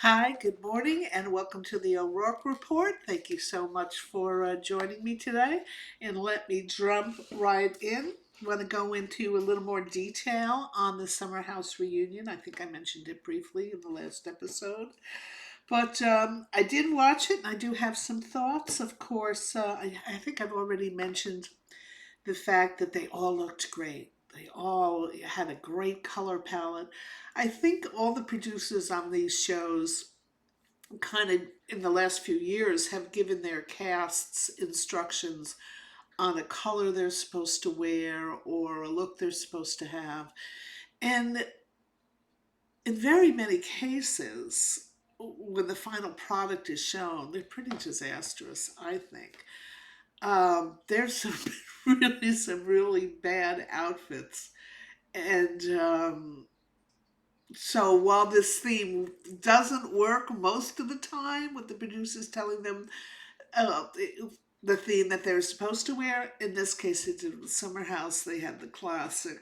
Hi, good morning, and welcome to the O'Rourke Report. Thank you so much for joining me today. And let me jump right in. I want to go into a little more detail on the Summer House reunion. I think I mentioned it briefly in the last episode. But I did watch it, and I do have some thoughts. Of course, I think I've already mentioned the fact that they all looked great. They all had a great color palette. I think all the producers on these shows kind of in the last few years have given their casts instructions on a color they're supposed to wear or a look they're supposed to have. And in very many cases, when the final product is shown, they're pretty disastrous, I think. There's some really bad outfits. And so while this theme doesn't work most of the time, with the producers telling them uh, the theme that they're supposed to wear. In this case, it did with Summer House. They had the classic,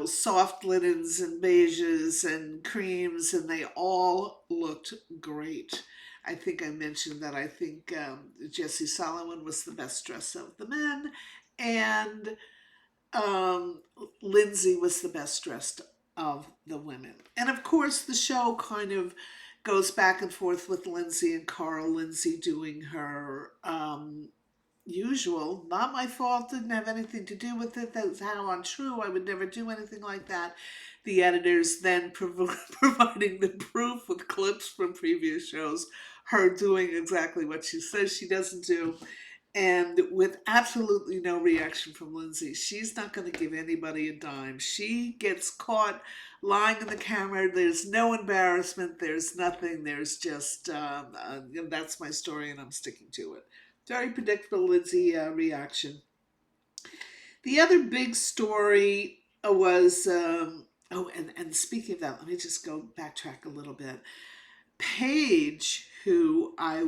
soft linens and beiges and creams, and they all looked great. I think I mentioned that I think Jesse Solomon was the best dressed of the men, and um, Lindsay was the best dressed of the women. And of course, the show kind of goes back and forth with Lindsay and Carl. Lindsay doing her usual, not my fault, didn't have anything to do with it. That's how untrue. I would never do anything like that. The editors then providing the proof with clips from previous shows, her doing exactly what she says she doesn't do, and with absolutely no reaction from Lindsay. She's not going to give anybody a dime. She gets caught lying in the camera. There's no embarrassment. There's nothing. There's just, that's my story and I'm sticking to it. Very predictable Lindsay reaction. The other big story was, and speaking of that, let me just go backtrack a little bit. Paige, who I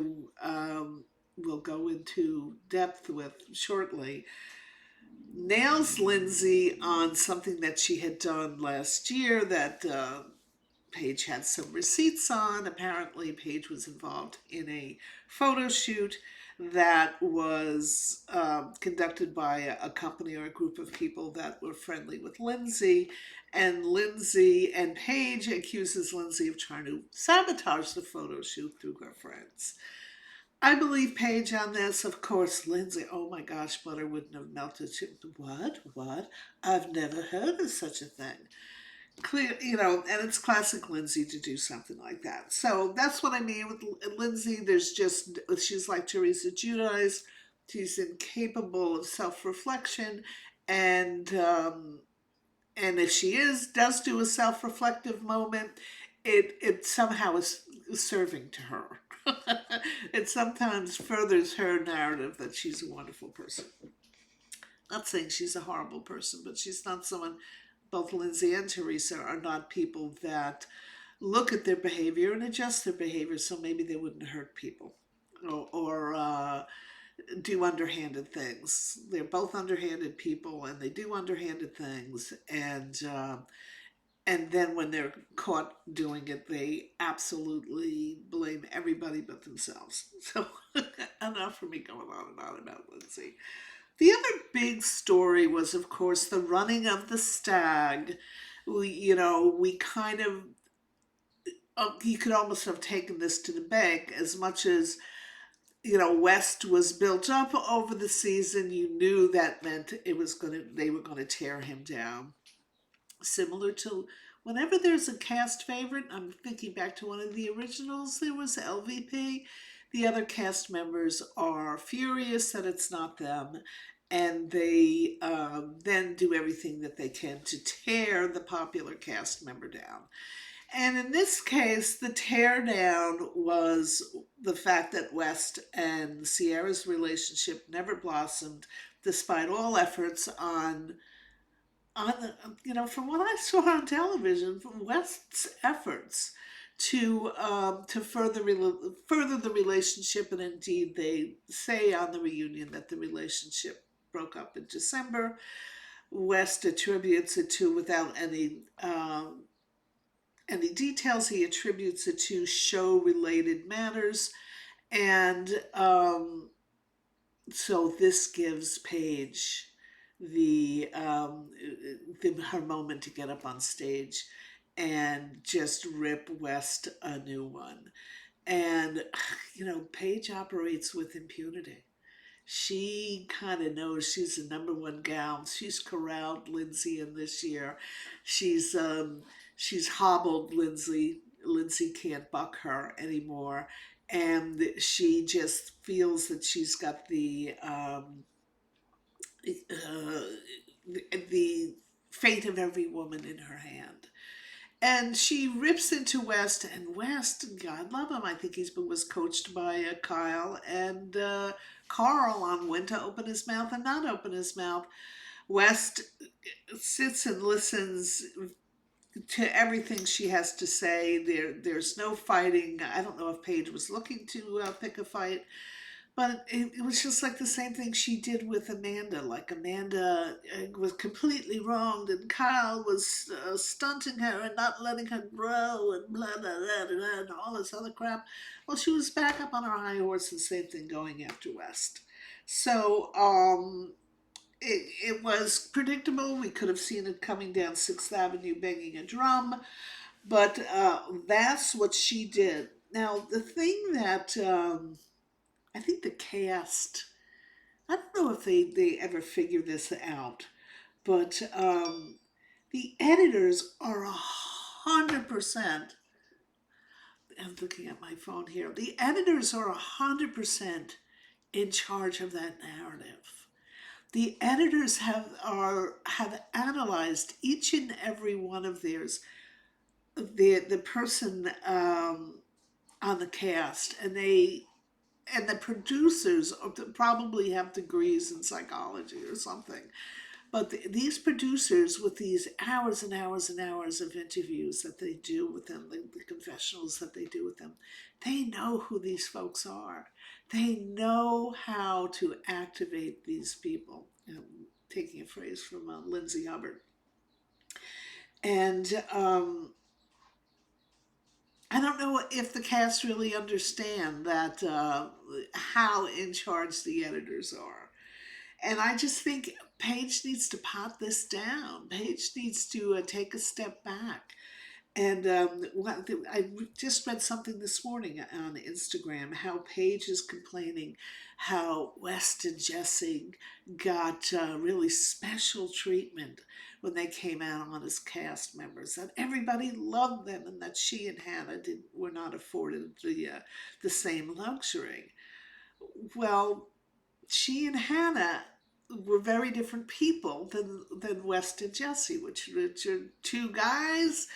will go into depth with shortly, nails Lindsay on something that she had done last year that Paige had some receipts on. Apparently, Paige was involved in a photo shoot that was conducted by a company or a group of people that were friendly with Lindsay. And Lindsay and Paige accuses Lindsay of trying to sabotage the photo shoot through her friends. I believe Paige on this. Of course, Lindsay, oh my gosh, butter wouldn't have melted. What? What? I've never heard of such a thing. Clear, and it's classic Lindsay to do something like that. So that's what I mean with Lindsay. She's like Teresa Giudice. She's incapable of self-reflection, and if she does do a self-reflective moment, it somehow is serving to her. It sometimes furthers her narrative that she's a wonderful person. Not saying she's a horrible person, but she's not someone. Both Lindsay and Teresa are not people that look at their behavior and adjust their behavior so maybe they wouldn't hurt people or do underhanded things. They're both underhanded people, and they do underhanded things. And then when they're caught doing it, they absolutely blame everybody but themselves. So enough for me going on and on about Lindsay. The other big story was, of course, the running of the stag. We kind of, you could almost have taken this to the bank. As much as West was built up over the season, you knew that meant they were gonna tear him down. Similar to whenever there's a cast favorite, I'm thinking back to one of the originals. There was LVP. The other cast members are furious that it's not them, and they then do everything that they can to tear the popular cast member down. And in this case, the teardown was the fact that West and Sierra's relationship never blossomed, despite all efforts from what I saw on television, from West's efforts to further the relationship, and indeed they say on the reunion that the relationship broke up in December. West attributes it to, without any any details. He attributes it to show-related matters, and so this gives Paige her moment to get up on stage and just rip West a new one. And Paige operates with impunity. She kind of knows she's the number one gal. She's corralled Lindsay in this year. She's she's hobbled Lindsay. Lindsay can't buck her anymore, and she just feels that she's got uh, the fate of every woman in her hand. And she rips into West, and West, God love him, I think was coached by Kyle and Carl on when to open his mouth and not open his mouth. West sits and listens to everything she has to say. There's no fighting. I don't know if Paige was looking to pick a fight, but it was just like the same thing she did with Amanda. Like Amanda was completely wronged, and Kyle was stunting her and not letting her grow, and blah, blah, blah, blah, and all this other crap. Well, she was back up on her high horse, and same thing going after West. So it was predictable. We could have seen it coming down 6th Avenue banging a drum, but that's what she did. Now, the thing that I think the cast, I don't know if they ever figure this out, but the editors are 100%. I'm looking at my phone here. The editors are 100% in charge of that narrative. The editors have analyzed each and every one of theirs, the person on the cast, and the producers probably have degrees in psychology or something. But these producers, with these hours and hours and hours of interviews that they do with them, the confessionals that they do with them, they know who these folks are. They know how to activate these people. Taking a phrase from Lindsay Hubbard. And I don't know if the cast really understand that how in charge the editors are. And I just think Paige needs to pot this down. Paige needs to take a step back. And I just read something this morning on Instagram how Paige is complaining how West and Jesse got really special treatment when they came out on as cast members. That everybody loved them, and that she and Hannah were not afforded the same luxury. Well, she and Hannah were very different people than West and Jesse, which are two guys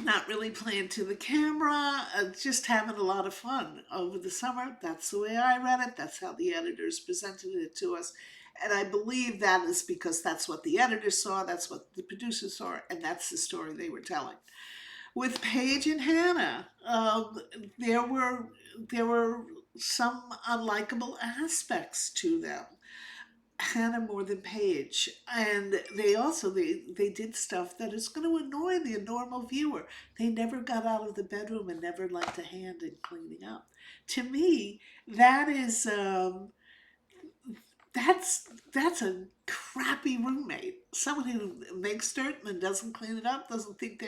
not really playing to the camera, just having a lot of fun over the summer. That's the way I read it. That's how the editors presented it to us. And I believe that is because that's what the editors saw, that's what the producers saw, and that's the story they were telling. With Paige and Hannah, there were some unlikable aspects to them. Hannah more than Paige, and they did stuff that is going to annoy the normal viewer. They never got out of the bedroom and never lent a hand in cleaning up. To me, that is that's a crappy roommate. Someone who makes dirt and doesn't clean it up, doesn't think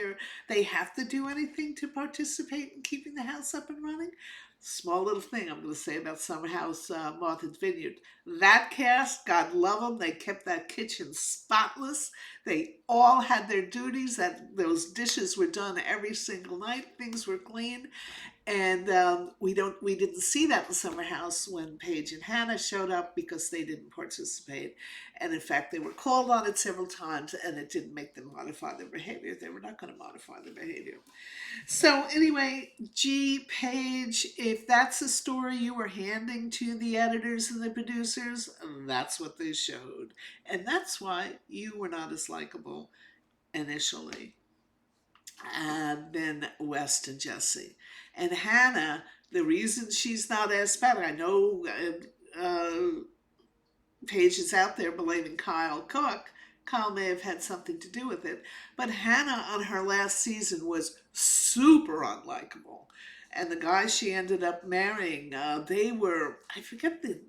they have to do anything to participate in keeping the house up and running. Small little thing I'm going to say about Summer House Martha's Vineyard. That cast, God love them, they kept that kitchen spotless. They all had their duties. That those dishes were done every single night. Things were clean. And we didn't see that in Summer House when Paige and Hannah showed up because they didn't participate. And in fact, they were called on it several times, and it didn't make them modify their behavior. They were not going to modify their behavior. So anyway, Paige, if that's the story you were handing to the editors and the producers, that's what they showed. And that's why you were not as likable initially. And then West and Jesse. And Hannah, the reason she's not as bad, I know Paige is out there blaming Kyle Cook. Kyle may have had something to do with it. But Hannah on her last season was super unlikable. And the guy she ended up marrying, they were, I forget the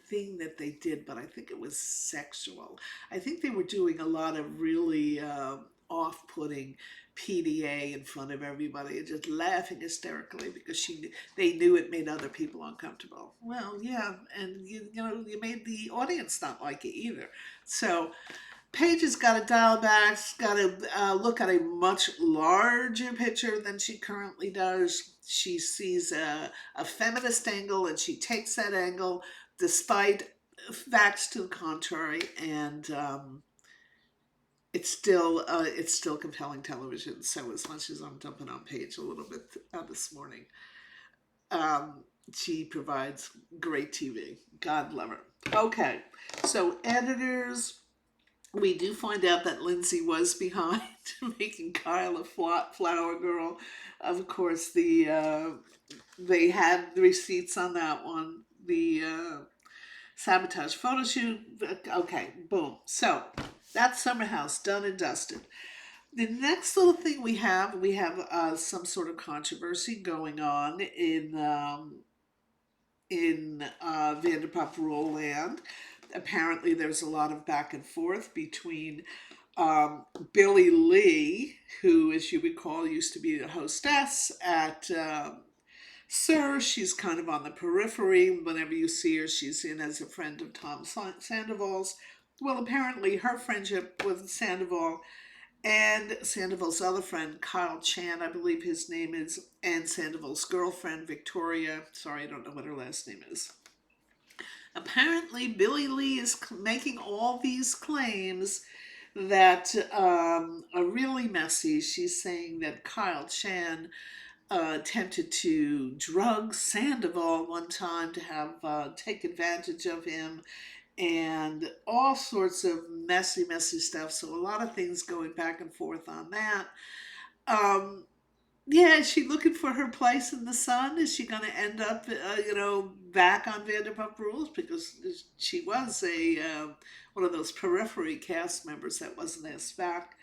thing that they did, but I think it was sexual. I think they were doing a lot of really off-putting PDA in front of everybody and just laughing hysterically because they knew it made other people uncomfortable. Well, yeah, and you made the audience not like it either. So Paige has got to dial back, got to look at a much larger picture than she currently does. She sees a feminist angle and she takes that angle despite facts to the contrary, and it's still compelling television. So as much as I'm dumping on Paige a little bit this morning, um, she provides great TV. God love her. Okay, so editors, we do find out that Lindsay was behind making Kyle a flower girl. Of course, they had the receipts on that one. The sabotage photo shoot. Okay, boom. So that's Summer House done and dusted. The next little thing we have some sort of controversy going on in Vanderpump Rule land. Apparently, there's a lot of back and forth between Billie Lee, who, as you recall, used to be the hostess at Sir. She's kind of on the periphery. Whenever you see her, she's in as a friend of Tom Sandoval's. Well, apparently, her friendship with Sandoval and Sandoval's other friend, Kyle Chan, I believe his name is, and Sandoval's girlfriend, Victoria. Sorry, I don't know what her last name is. Apparently, Billie Lee is making all these claims that are really messy. She's saying that Kyle Chan attempted to drug Sandoval one time to have take advantage of him, and all sorts of messy stuff. So a lot of things going back and forth on that. Um, yeah, is she looking for her place in the sun? Is she going to end up, back on Vanderpump Rules? Because she was a one of those periphery cast members that wasn't asked back,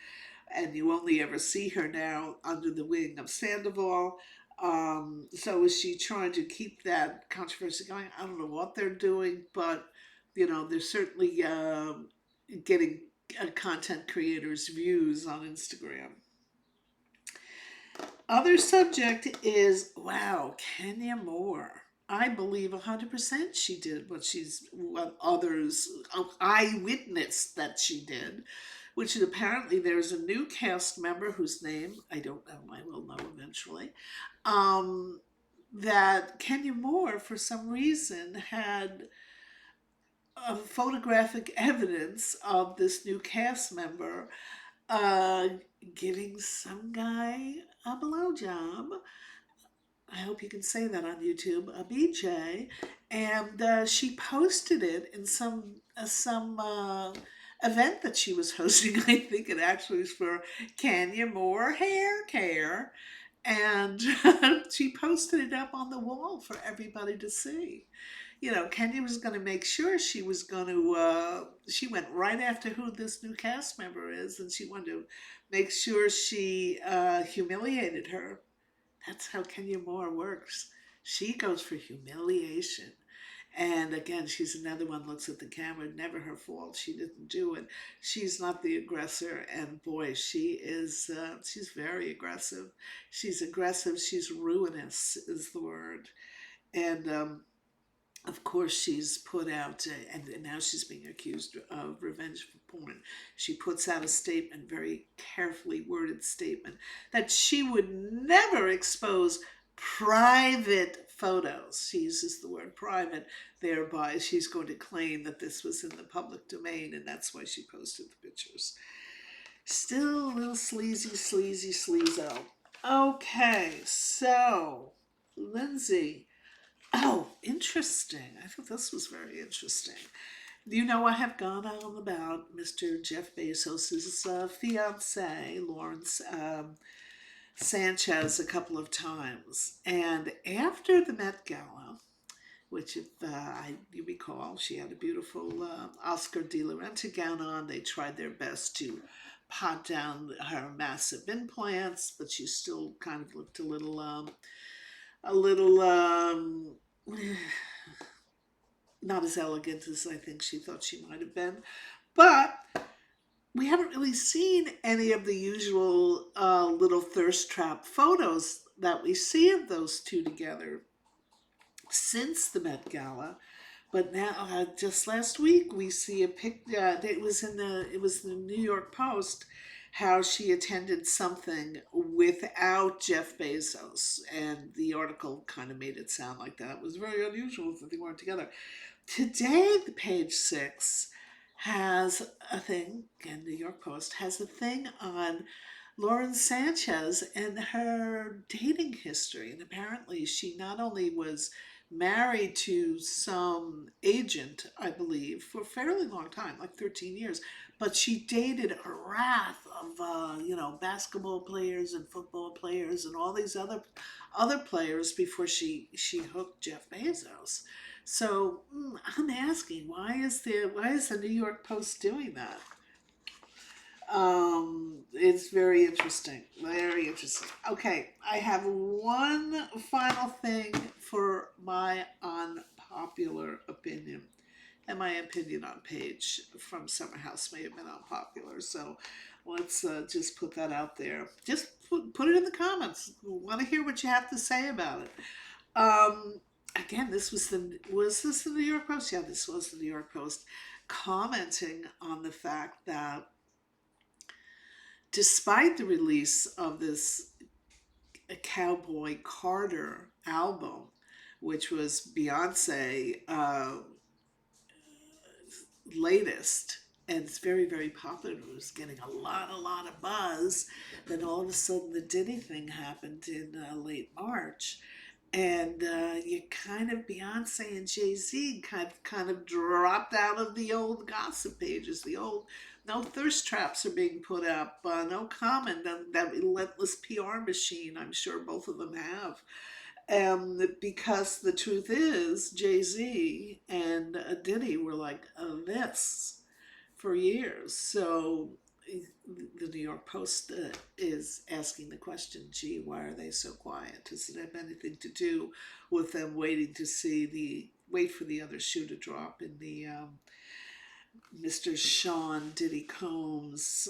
and you only ever see her now under the wing of Sandoval. So is she trying to keep that controversy going? I don't know what they're doing, but they're certainly getting content creators' views on Instagram. Other subject is, wow, Kenya Moore. I believe 100% she did what others, I witnessed that she did, which is apparently there's a new cast member whose name I don't know, I will know eventually, that Kenya Moore, for some reason, had photographic evidence of this new cast member uh, giving some guy a blowjob. I hope you can say that on YouTube, a BJ, and she posted it in some event that she was hosting. I think it actually was for Kenya Moore Hair Care, and she posted it up on the wall for everybody to see. Kenya was going to make sure she went right after who this new cast member is, and she wanted to make sure she humiliated her. That's how Kenya Moore works. She goes for humiliation. And again, she's another one looks at the camera, never her fault. She didn't do it. She's not the aggressor. And boy, she's very aggressive. She's aggressive. She's ruinous is the word. And of course, she's put out, and now she's being accused of revenge porn. She puts out a statement, very carefully worded statement, that she would never expose private photos. She uses the word private, thereby she's going to claim that this was in the public domain, and that's why she posted the pictures. Still a little sleazo. Okay, so Lindsay. Oh, interesting. I thought this was very interesting. I have gone on about Mr. Jeff Bezos' fiance, Lauren Sanchez, a couple of times. And after the Met Gala, which if you recall, she had a beautiful Oscar de la Renta gown on. They tried their best to pot down her massive implants, but she still kind of looked a little not as elegant as I think she thought she might have been. But we haven't really seen any of the usual little thirst trap photos that we see of those two together since the Met Gala. But now, just last week, we see a picture. It was in the New York Post how she attended something without Jeff Bezos, and the article kind of made it sound like that. It was very unusual that they weren't together. Today, the Page Six has a thing, and New York Post has a thing on Lauren Sanchez and her dating history. And apparently, she not only was married to some agent, I believe, for a fairly long time, like 13 years, but she dated a wrath of, basketball players and football players and all these other players before she hooked Jeff Bezos. So I'm asking, why is the New York Post doing that? It's very interesting. Very interesting. Okay, I have one final thing for my unpopular opinion. And my opinion on Paige from Summer House may have been unpopular. So let's just put that out there. Just put it in the comments. I want to hear what you have to say about it. Again, was this the New York Post? Yeah, this was the New York Post commenting on the fact that despite the release of this Cowboy Carter album, which was Beyonce latest, and it's very, very popular. It was getting a lot of buzz. Then all of a sudden, the Diddy thing happened in late March, and you kind of Beyonce and Jay-Z kind of dropped out of the old gossip pages. The old no thirst traps are being put up. No comment on that relentless PR machine. I'm sure both of them have. Because the truth is, Jay-Z and Diddy were like this for years. So the New York Post is asking the question, gee, why are they so quiet? Does it have anything to do with them wait for the other shoe to drop in the Mr. Sean Diddy Combs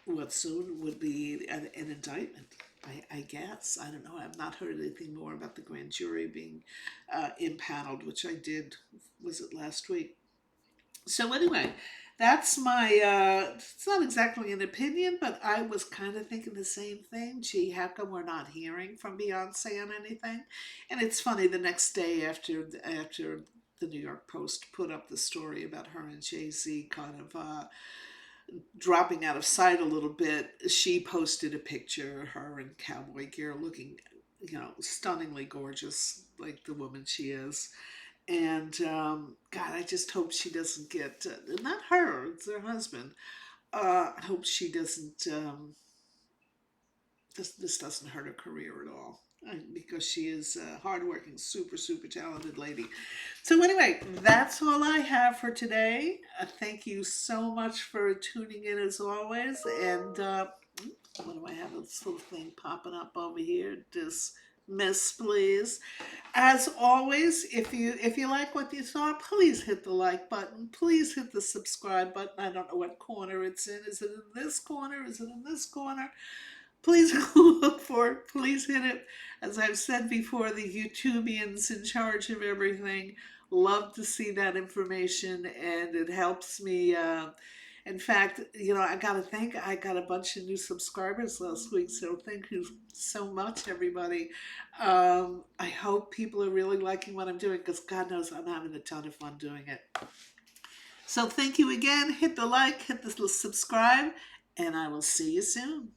what soon would be an indictment? I guess. I don't know. I've not heard anything more about the grand jury being impaneled, which I did, was it last week? So anyway, that's my, it's not exactly an opinion, but I was kind of thinking the same thing. Gee, how come we're not hearing from Beyonce on anything? And it's funny, the next day after the New York Post put up the story about her and Jay-Z kind of dropping out of sight a little bit, she posted a picture, her in cowboy gear, looking, stunningly gorgeous, like the woman she is. And God, I just hope she doesn't get, not her, it's her husband. I hope she doesn't, this doesn't hurt her career at all. Because she is a hardworking, super, super talented lady. So anyway, that's all I have for today. Thank you so much for tuning in as always. And what do I have? This little thing popping up over here. Dismiss, please. As always, if you like what you saw, please hit the like button. Please hit the subscribe button. I don't know what corner it's in. Is it in this corner? Is it in this corner? Please look for it. Please hit it. As I've said before, the YouTubians in charge of everything love to see that information, and it helps me. In fact, I got a bunch of new subscribers last week, so thank you so much, everybody. I hope people are really liking what I'm doing, because God knows I'm having a ton of fun doing it. So thank you again. Hit the like, hit the subscribe, and I will see you soon.